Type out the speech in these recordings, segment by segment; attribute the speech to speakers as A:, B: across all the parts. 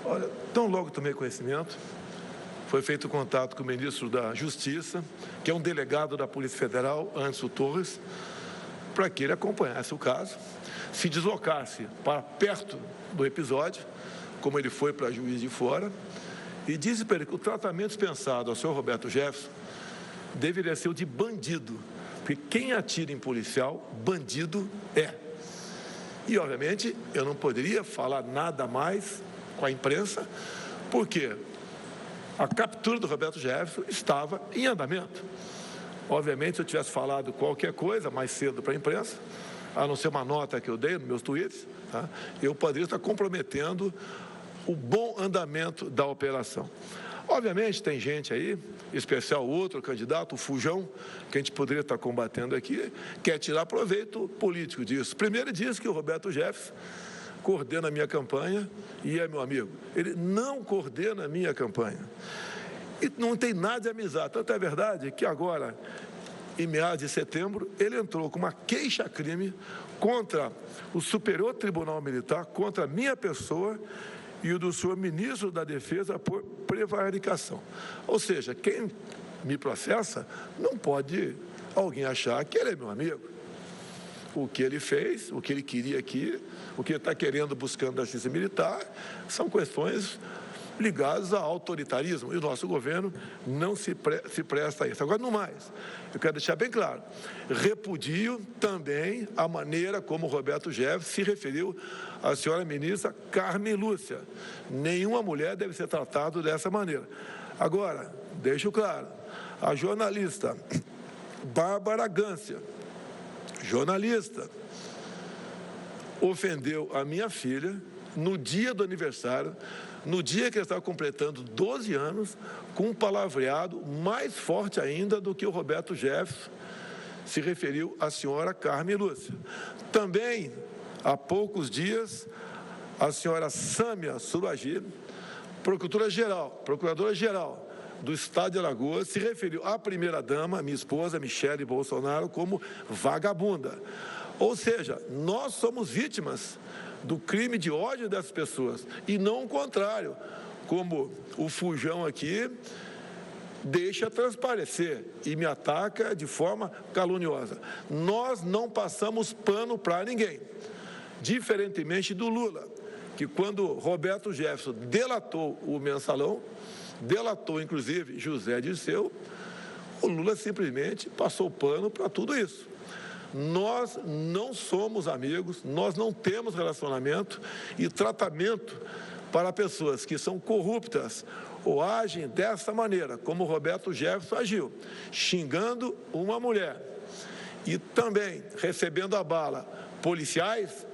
A: Olha, tão logo tomei conhecimento, foi feito contato com o ministro da Justiça, que é um delegado da Polícia Federal, Anderson Torres, para que ele acompanhasse o caso, se deslocasse para perto do episódio, como ele foi para Juiz de Fora, e disse para ele que o tratamento dispensado ao senhor Roberto Jefferson deveria ser o de bandido, porque quem atira em policial, bandido é. E, obviamente, eu não poderia falar nada mais com a imprensa, porque a captura do Roberto Jefferson estava em andamento. Obviamente, se eu tivesse falado qualquer coisa mais cedo para a imprensa, a não ser uma nota que eu dei nos meus tweets, tá, eu poderia estar comprometendo o bom andamento da operação. Obviamente, tem gente aí, em especial outro candidato, o Fujão, que a gente poderia estar combatendo aqui, quer tirar proveito político disso. Primeiro, diz que o Roberto Jefferson coordena a minha campanha e é meu amigo. Ele não coordena a minha campanha. E não tem nada de amizade. Tanto é verdade que agora, em meados de setembro, ele entrou com uma queixa-crime contra o Superior Tribunal Militar, contra a minha pessoa e o do senhor ministro da Defesa por prevaricação. Ou seja, quem me processa não pode alguém achar que ele é meu amigo. O que ele fez, o que ele queria aqui, o que ele está querendo, buscando da justiça militar, são questões ligadas ao autoritarismo. E o nosso governo não se presta a isso. Agora, no mais, eu quero deixar bem claro, repudio também a maneira como o Roberto Jefferson se referiu à senhora ministra Carmen Lúcia. Nenhuma mulher deve ser tratada dessa maneira. Agora, deixo claro, a jornalista Bárbara Gância, jornalista, ofendeu a minha filha no dia do aniversário, no dia que ele estava completando 12 anos, com um palavreado mais forte ainda do que o Roberto Jefferson se referiu à senhora Carmen Lúcia. Também, há poucos dias, a senhora Sâmia Suragi, procuradora-geral do Estado de Alagoas, se referiu à primeira-dama, minha esposa, Michele Bolsonaro, como vagabunda. Ou seja, nós somos vítimas do crime de ódio dessas pessoas, e não o contrário, como o Fujão aqui deixa transparecer e me ataca de forma caluniosa. Nós não passamos pano para ninguém, diferentemente do Lula, que quando Roberto Jefferson delatou o Mensalão, delatou inclusive José Dirceu, o Lula simplesmente passou pano para tudo isso. Nós não somos amigos, nós não temos relacionamento e tratamento para pessoas que são corruptas ou agem dessa maneira, como o Roberto Jefferson agiu, xingando uma mulher e também recebendo a bala policiais.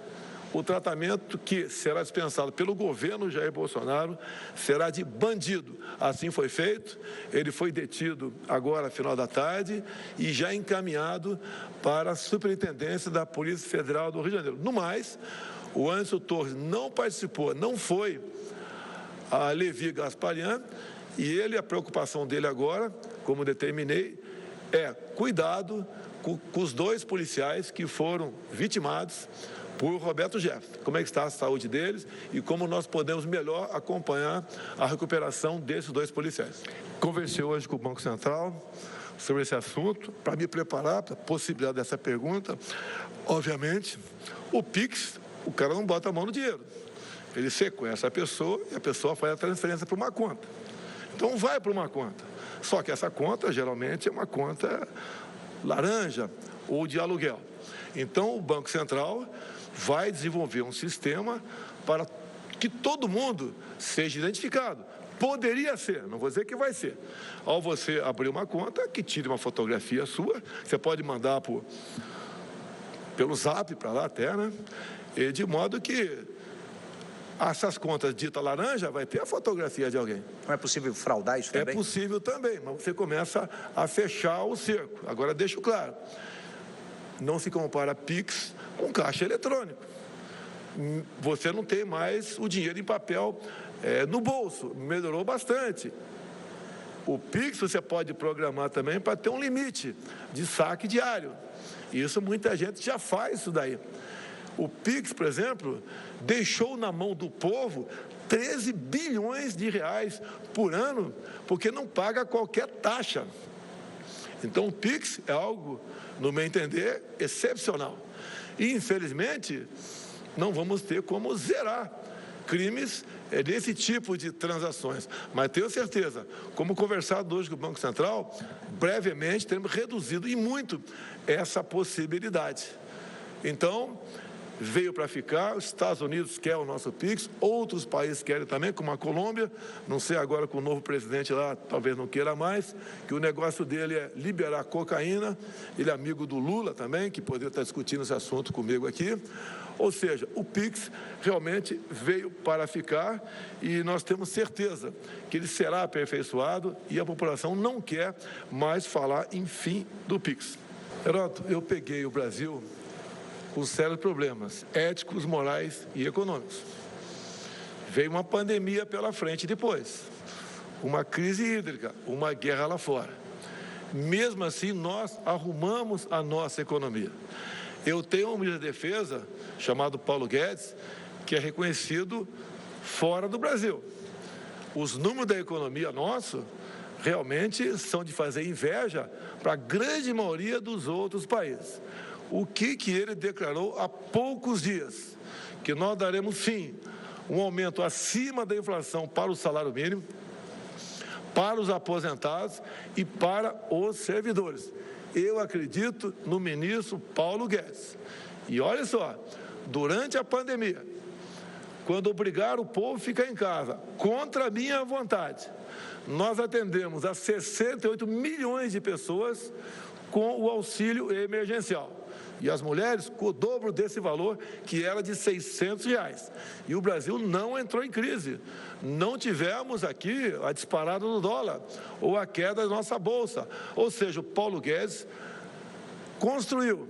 A: O tratamento que será dispensado pelo governo Jair Bolsonaro será de bandido. Assim foi feito, ele foi detido agora, final da tarde, e já encaminhado para a Superintendência da Polícia Federal do Rio de Janeiro. No mais, o Anderson Torres não participou, não foi a Levi Gasparian, e a preocupação dele agora, como determinei, é cuidado com os dois policiais que foram vitimados por Roberto Jefferson. Como é que está a saúde deles e como nós podemos melhor acompanhar a recuperação desses dois policiais. Conversei hoje com o Banco Central sobre esse assunto, para me preparar para a possibilidade dessa pergunta. Obviamente, o Pix, o cara não bota a mão no dinheiro. Ele sequestra a pessoa e a pessoa faz a transferência para uma conta. Então, vai para uma conta. Só que essa conta, geralmente, é uma conta laranja ou de aluguel. Então, o Banco Central vai desenvolver um sistema para que todo mundo seja identificado. Poderia ser, não vou dizer que vai ser. Ao você abrir uma conta, que tire uma fotografia sua, você pode mandar pelo Zap para lá até, né? E de modo que essas contas ditas laranja vai ter a fotografia de alguém.
B: Não é possível fraudar isso também?
A: É possível também, mas você começa a fechar o cerco. Agora, deixo claro, não se compara Pix com caixa eletrônico. Você não tem mais o dinheiro em papel no bolso, melhorou bastante. O Pix você pode programar também para ter um limite de saque diário. Isso muita gente já faz isso daí. O Pix, por exemplo, deixou na mão do povo 13 bilhões de reais por ano, porque não paga qualquer taxa. Então, o Pix é algo, no meu entender, excepcional. E, infelizmente, não vamos ter como zerar crimes desse tipo de transações. Mas tenho certeza, como conversado hoje com o Banco Central, brevemente teremos reduzido e muito essa possibilidade. Então, veio para ficar, os Estados Unidos quer o nosso Pix, outros países querem também, como a Colômbia, não sei agora com o novo presidente lá, talvez não queira mais, que o negócio dele é liberar cocaína, ele é amigo do Lula também, que poderia estar discutindo esse assunto comigo aqui. Ou seja, o Pix realmente veio para ficar e nós temos certeza que ele será aperfeiçoado e a população não quer mais falar em fim do Pix. Heródoto, eu peguei o Brasil com sérios problemas éticos, morais e econômicos. Veio uma pandemia pela frente depois, uma crise hídrica, uma guerra lá fora. Mesmo assim, nós arrumamos a nossa economia. Eu tenho um ministro da Defesa, chamado Paulo Guedes, que é reconhecido fora do Brasil. Os números da economia nossa realmente são de fazer inveja para a grande maioria dos outros países. O que ele declarou há poucos dias? Que nós daremos, sim, um aumento acima da inflação para o salário mínimo, para os aposentados e para os servidores. Eu acredito no ministro Paulo Guedes. E olha só, durante a pandemia, quando obrigaram o povo a ficar em casa, contra a minha vontade, nós atendemos a 68 milhões de pessoas com o auxílio emergencial. E as mulheres com o dobro desse valor, que era de R$600. E o Brasil não entrou em crise. Não tivemos aqui a disparada do dólar ou a queda da nossa bolsa. Ou seja, o Paulo Guedes construiu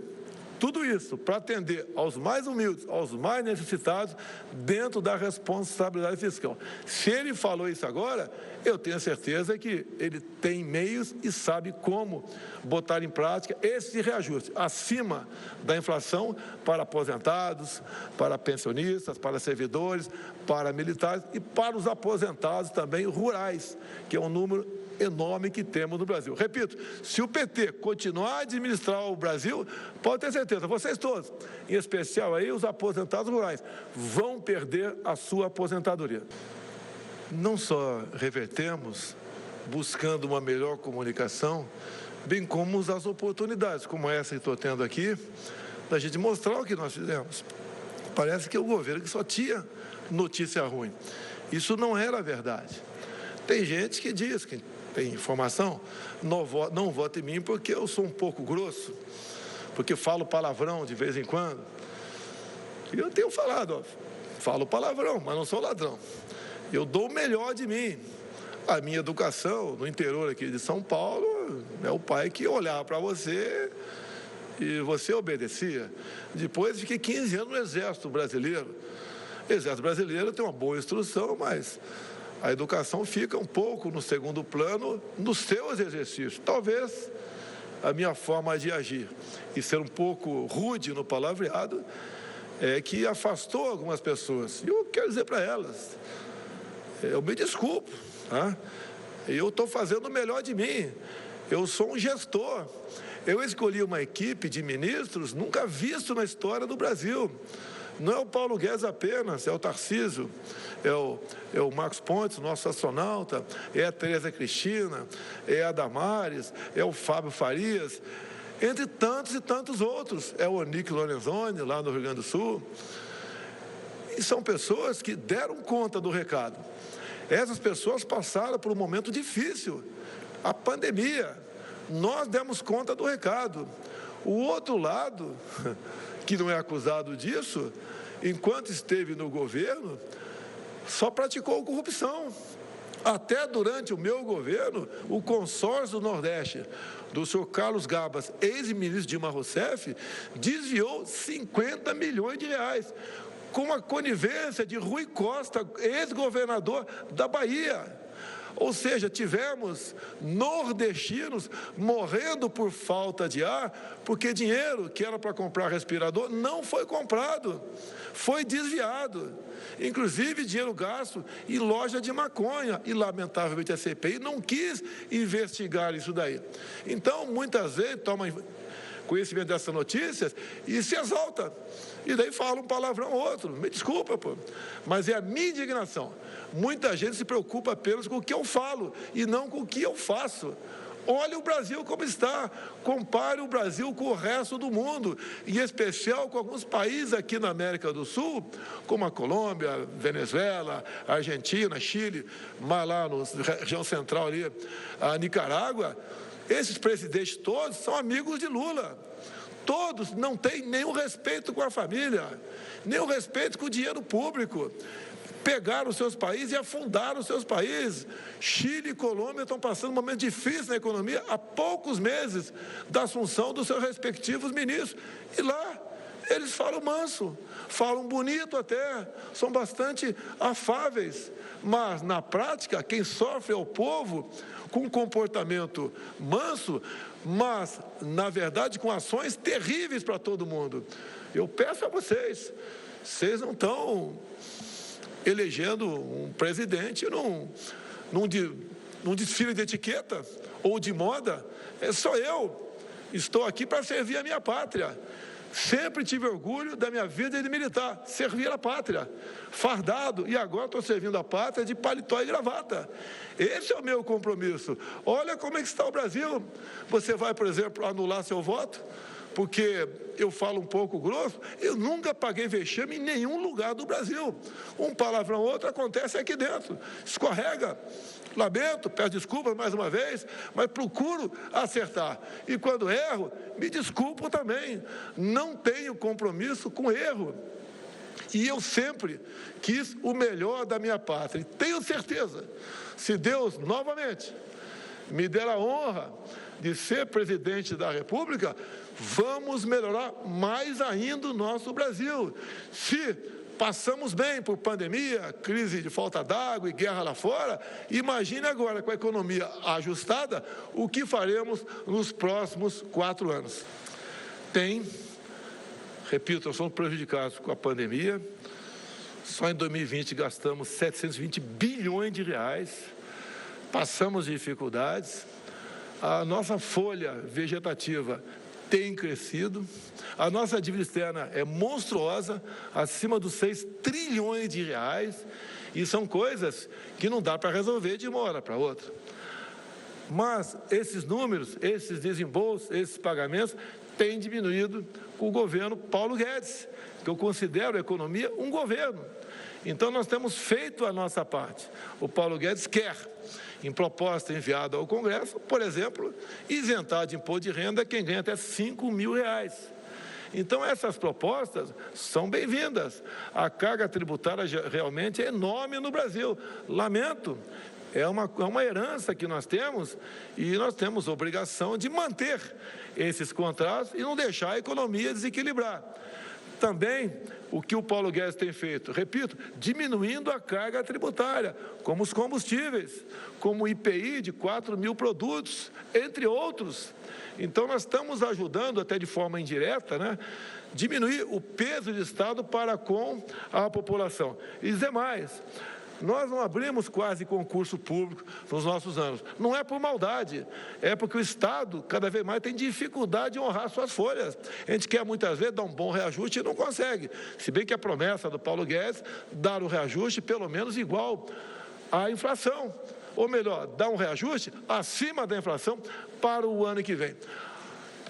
A: tudo isso para atender aos mais humildes, aos mais necessitados, dentro da responsabilidade fiscal. Se ele falou isso agora, eu tenho certeza que ele tem meios e sabe como botar em prática esse reajuste acima da inflação para aposentados, para pensionistas, para servidores, para militares e para os aposentados também rurais, que é um número enorme que temos no Brasil. Repito, se o PT continuar a administrar o Brasil, pode ter certeza, vocês todos, em especial aí os aposentados rurais, vão perder a sua aposentadoria. Não só revertemos, buscando uma melhor comunicação, bem como as oportunidades, como essa que estou tendo aqui, da gente mostrar o que nós fizemos. Parece que é o governo que só tinha notícia ruim. Isso não era verdade. Tem gente que diz que tem informação, não vota em mim porque eu sou um pouco grosso, porque falo palavrão de vez em quando. E eu tenho falado, falo palavrão, mas não sou ladrão. Eu dou o melhor de mim. A minha educação no interior aqui de São Paulo é o pai que olhava para você e você obedecia. Depois fiquei 15 anos no Exército Brasileiro. O Exército Brasileiro tem uma boa instrução, mas a educação fica um pouco no segundo plano nos seus exercícios. Talvez a minha forma de agir e ser um pouco rude no palavreado é que afastou algumas pessoas. E eu quero dizer para elas, eu me desculpo, tá? Eu estou fazendo o melhor de mim. Eu sou um gestor. Eu escolhi uma equipe de ministros nunca visto na história do Brasil. Não é o Paulo Guedes apenas, é o Tarcísio, é o Marcos Pontes, nosso astronauta, é a Tereza Cristina, é a Damares, é o Fábio Farias, entre tantos e tantos outros. É o Onique Lorenzoni, lá no Rio Grande do Sul. E são pessoas que deram conta do recado. Essas pessoas passaram por um momento difícil, a pandemia. Nós demos conta do recado. O outro lado, que não é acusado disso, enquanto esteve no governo, só praticou corrupção. Até durante o meu governo, o consórcio do Nordeste, do senhor Carlos Gabas, ex-ministro Dilma Rousseff, desviou 50 milhões de reais, com a conivência de Rui Costa, ex-governador da Bahia. Ou seja, tivemos nordestinos morrendo por falta de ar, porque dinheiro que era para comprar respirador não foi comprado, foi desviado. Inclusive dinheiro gasto em loja de maconha, e lamentavelmente a CPI não quis investigar isso daí. Então, muitas vezes, toma conhecimento dessas notícias e se exalta. E daí fala um palavrão ou outro. Me desculpa, pô. Mas é a minha indignação. Muita gente se preocupa apenas com o que eu falo e não com o que eu faço. Olhe o Brasil como está, compare o Brasil com o resto do mundo, em especial com alguns países aqui na América do Sul, como a Colômbia, Venezuela, Argentina, Chile, mas lá na região central ali, a Nicarágua. Esses presidentes todos são amigos de Lula. Todos não têm nenhum respeito com a família, nenhum respeito com o dinheiro público. Pegaram os seus países e afundaram os seus países. Chile e Colômbia estão passando um momento difícil na economia há poucos meses da assunção dos seus respectivos ministros. E lá eles falam manso, falam bonito até, são bastante afáveis. Mas, na prática, quem sofre é o povo com um comportamento manso, mas, na verdade, com ações terríveis para todo mundo. Eu peço a vocês não estão elegendo um presidente num desfile de etiqueta ou de moda. Só eu estou aqui para servir a minha pátria. Sempre tive orgulho da minha vida de militar, servir a pátria, fardado, e agora estou servindo a pátria de paletó e gravata. Esse é o meu compromisso. Olha como é que está o Brasil. Você vai, por exemplo, anular seu voto? Porque eu falo um pouco grosso, eu nunca paguei vexame em nenhum lugar do Brasil. Um palavrão ou outro acontece aqui dentro, escorrega. Lamento, peço desculpas mais uma vez, mas procuro acertar. E quando erro, me desculpo também. Não tenho compromisso com erro. E eu sempre quis o melhor da minha pátria. E tenho certeza, se Deus novamente me der a honra de ser presidente da República, vamos melhorar mais ainda o nosso Brasil. Se passamos bem por pandemia, crise de falta d'água e guerra lá fora, imagine agora, com a economia ajustada, o que faremos nos próximos 4 anos. Repito, nós somos prejudicados com a pandemia. Só em 2020 gastamos 720 bilhões de reais, passamos dificuldades, a nossa folha vegetativa tem crescido, a nossa dívida externa é monstruosa, acima dos 6 trilhões de reais, e são coisas que não dá para resolver de uma hora para outra. Mas esses números, esses desembolsos, esses pagamentos têm diminuído com o governo Paulo Guedes, que eu considero a economia um governo. Então nós temos feito a nossa parte. O Paulo Guedes quer, em proposta enviada ao Congresso, por exemplo, isentar de imposto de renda quem ganha até R$5 mil. Então, essas propostas são bem-vindas. A carga tributária realmente é enorme no Brasil. Lamento, é uma herança que nós temos e nós temos obrigação de manter esses contratos e não deixar a economia desequilibrar. Também o que o Paulo Guedes tem feito, repito, diminuindo a carga tributária, como os combustíveis, como o IPI de 4 mil produtos, entre outros. Então, nós estamos ajudando, até de forma indireta, diminuir o peso do Estado para com a população. E dizer mais, nós não abrimos quase concurso público nos nossos anos. Não é por maldade, é porque o Estado, cada vez mais, tem dificuldade de honrar suas folhas. A gente quer, muitas vezes, dar um bom reajuste e não consegue. Se bem que a promessa do Paulo Guedes, dar um reajuste pelo menos igual à inflação. Ou melhor, dar um reajuste acima da inflação para o ano que vem.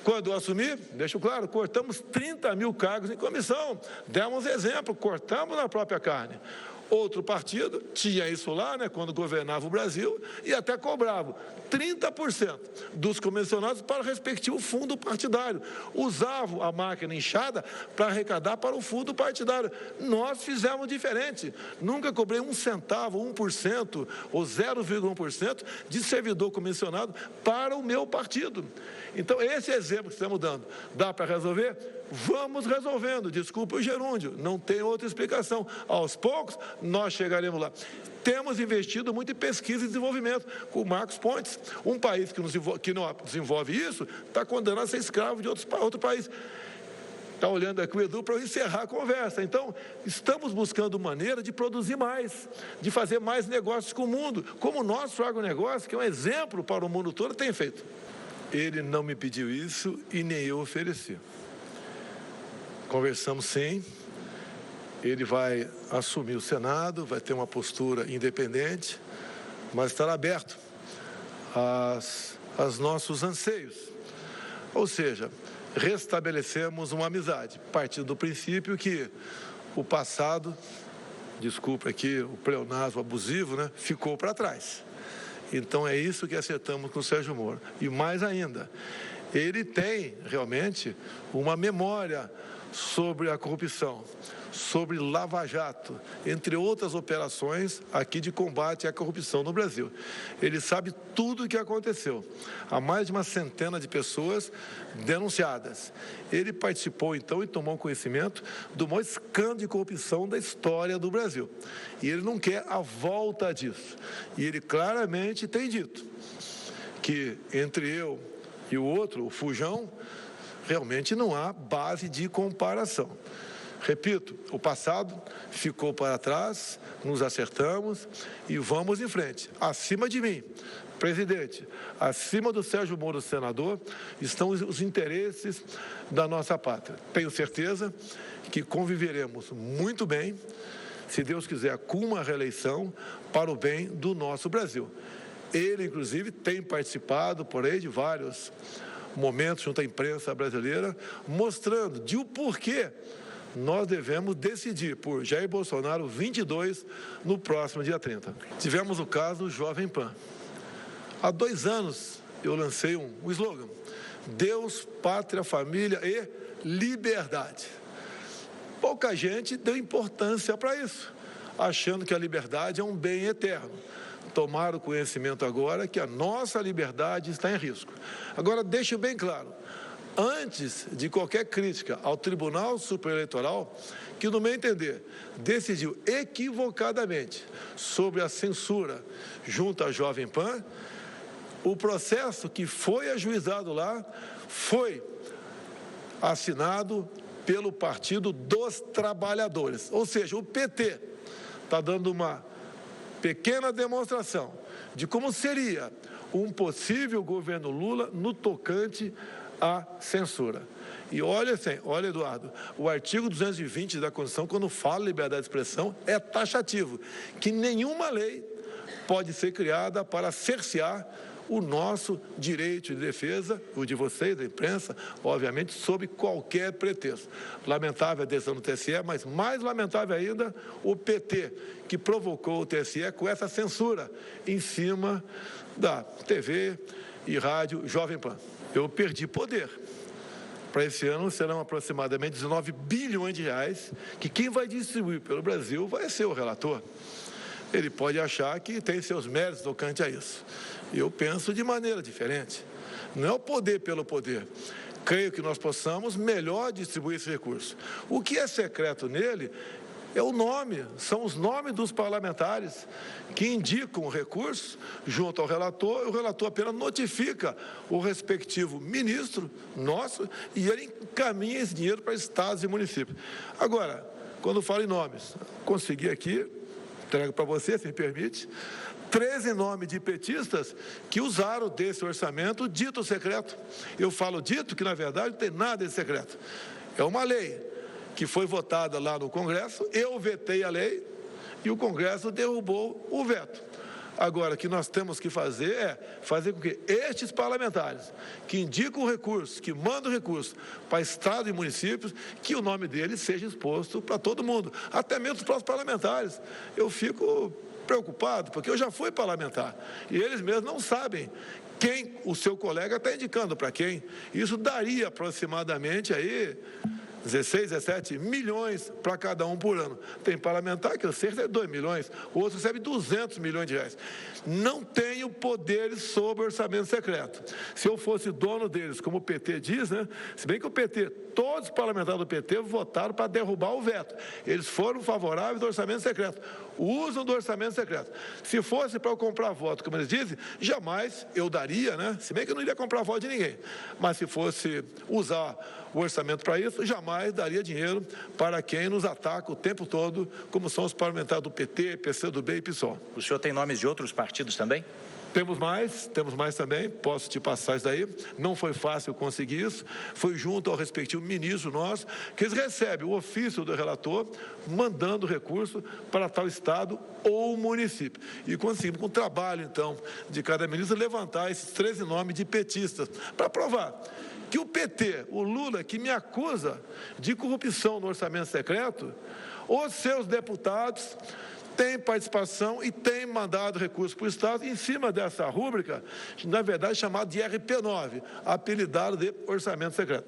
A: Quando eu assumi, deixo claro, cortamos 30 mil cargos em comissão. Demos exemplo, cortamos na própria carne. Outro partido tinha isso lá, quando governava o Brasil, e até cobrava 30% dos comissionados para o respectivo fundo partidário. Usavam a máquina inchada para arrecadar para o fundo partidário. Nós fizemos diferente. Nunca cobrei 1 centavo, 1% ou 0,1% de servidor comissionado para o meu partido. Então, esse exemplo que estamos dando, dá para resolver? vamos resolvendo. Desculpa o gerúndio, não tem outra explicação. Aos poucos, nós chegaremos lá. Temos investido muito em pesquisa e desenvolvimento, com o Marcos Pontes. Um país que não desenvolve isso, está condenado a ser escravo de outro país. Está olhando aqui o Edu para eu encerrar a conversa. Então, estamos buscando maneira de produzir mais, de fazer mais negócios com o mundo, como o nosso agronegócio, que é um exemplo para o mundo todo, tem feito. Ele não me pediu isso e nem eu ofereci. Conversamos sim. Ele vai assumir o Senado, vai ter uma postura independente, mas estará aberto aos nossos anseios. Ou seja, restabelecemos uma amizade, partindo do princípio que o passado, desculpa aqui o pleonasmo abusivo, né, ficou para trás. Então é isso que acertamos com o Sérgio Moro. E mais ainda, ele tem realmente uma memória sobre a corrupção, sobre Lava Jato, entre outras operações aqui de combate à corrupção no Brasil. Ele sabe tudo o que aconteceu. Há mais de uma centena de pessoas denunciadas. Ele participou, então, e tomou conhecimento do maior escândalo de corrupção da história do Brasil. E ele não quer a volta disso. E ele claramente tem dito que entre eu e o outro, o Fujão, realmente não há base de comparação. Repito, o passado ficou para trás, nos acertamos e vamos em frente. Acima de mim, presidente, acima do Sérgio Moro, senador, estão os interesses da nossa pátria. Tenho certeza que conviveremos muito bem, se Deus quiser, com uma reeleição para o bem do nosso Brasil. Ele, inclusive, tem participado por aí de vários momentos junto à imprensa brasileira, mostrando de o porquê nós devemos decidir por Jair Bolsonaro 22 no próximo dia 30. Tivemos o caso Jovem Pan. Há 2 anos eu lancei um slogan: Deus, Pátria, Família e Liberdade. Pouca gente deu importância para isso, achando que a liberdade é um bem eterno. Tomaram conhecimento agora que a nossa liberdade está em risco. Agora, deixo bem claro, antes de qualquer crítica ao Tribunal Superior Eleitoral, que, no meu entender, decidiu equivocadamente sobre a censura junto à Jovem Pan, o processo que foi ajuizado lá foi assinado pelo Partido dos Trabalhadores, ou seja, o PT está dando uma pequena demonstração de como seria um possível governo Lula no tocante à censura. E olha, Eduardo, o artigo 220 da Constituição, quando fala liberdade de expressão, é taxativo, que nenhuma lei pode ser criada para cercear o nosso direito de defesa, o de vocês, da imprensa, obviamente, sob qualquer pretexto. Lamentável a decisão do TSE, mas mais lamentável ainda o PT, que provocou o TSE com essa censura em cima da TV e rádio Jovem Pan. Eu perdi poder. Para esse ano serão aproximadamente 19 bilhões de reais, que quem vai distribuir pelo Brasil vai ser o relator. Ele pode achar que tem seus méritos tocante a isso. Eu penso de maneira diferente. Não é o poder pelo poder. Creio que nós possamos melhor distribuir esse recurso. O que é secreto nele é o nome, são os nomes dos parlamentares que indicam o recurso junto ao relator, e o relator apenas notifica o respectivo ministro nosso e ele encaminha esse dinheiro para estados e municípios. Agora, quando falo em nomes, consegui aqui, entrego para você, se me permite, 13 nomes de petistas que usaram desse orçamento dito secreto. Eu falo dito que, na verdade, não tem nada de secreto. É uma lei que foi votada lá no Congresso, eu vetei a lei e o Congresso derrubou o veto. Agora, o que nós temos que fazer é fazer com que estes parlamentares que indicam o recurso, que mandam o recurso para estado e municípios, que o nome deles seja exposto para todo mundo, até mesmo os próprios parlamentares. Eu fico preocupado, porque eu já fui parlamentar e eles mesmos não sabem quem o seu colega está indicando para quem. Isso daria aproximadamente aí 16, 17 milhões para cada um por ano. Tem parlamentar que eu sei recebe 2 milhões, o outro recebe 200 milhões de reais. Não tenho poderes sobre orçamento secreto. Se eu fosse dono deles, como o PT diz, né? Se bem que o PT, todos os parlamentares do PT votaram para derrubar o veto. Eles foram favoráveis ao orçamento secreto. Usam do orçamento secreto. Se fosse para eu comprar voto, como eles dizem, jamais eu daria, né? Se bem que eu não iria comprar voto de ninguém. Mas se fosse usar o orçamento para isso, jamais daria dinheiro para quem nos ataca o tempo todo, como são os parlamentares do PT, PCdoB e PSOL.
B: O senhor tem nomes de outros partidos também?
A: Temos mais também, posso te passar isso daí. Não foi fácil conseguir isso, foi junto ao respectivo ministro nosso, que eles recebem o ofício do relator, mandando recurso para tal estado ou município. E conseguimos, com o trabalho, então, de cada ministro, levantar esses 13 nomes de petistas, para provar que o PT, o Lula, que me acusa de corrupção no orçamento secreto, os seus deputados têm participação e têm mandado recursos para o Estado em cima dessa rúbrica, na verdade chamada de RP9, apelidado de orçamento secreto.